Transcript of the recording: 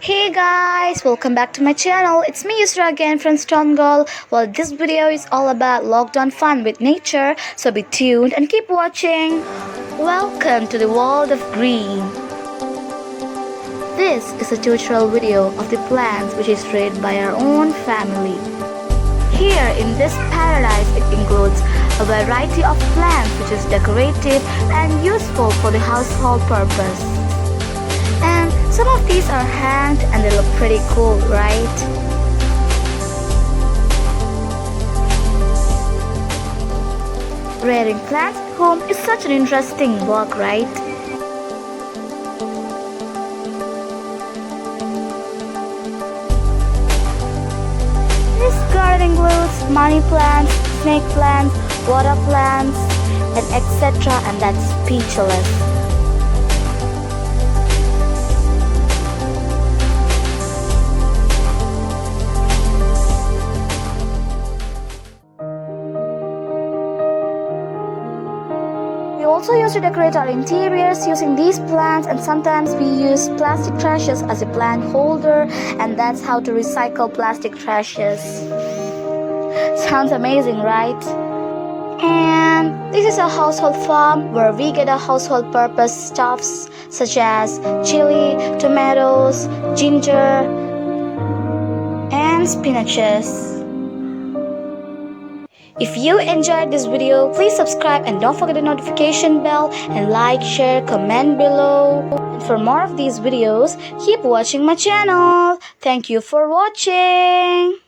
Hey guys, welcome back to my channel. It's me Yusra again from Stone Girl. Well, this video is all about lockdown fun with nature, so be tuned and keep watching. Welcome to the world of green. This is a tutorial video of the plants which is raised by our own family. Here in this paradise, it includes a variety of plants which is decorative and useful for the household purpose. And some of these are hanged and they look pretty cool, right? Rearing plants at home is such an interesting work, right? This garden includes money plants, snake plants, water plants, and etc. And that's speechless. We also used to decorate our interiors using these plants, and sometimes we use plastic trashes as a plant holder, and that's how to recycle plastic trashes. Sounds amazing, right? And this is a household farm where we get our household purpose stuffs such as chili, tomatoes, ginger, and spinaches. If you enjoyed this video, please subscribe and don't forget the notification bell and like, share, comment below. And for more of these videos, keep watching my channel. Thank you for watching.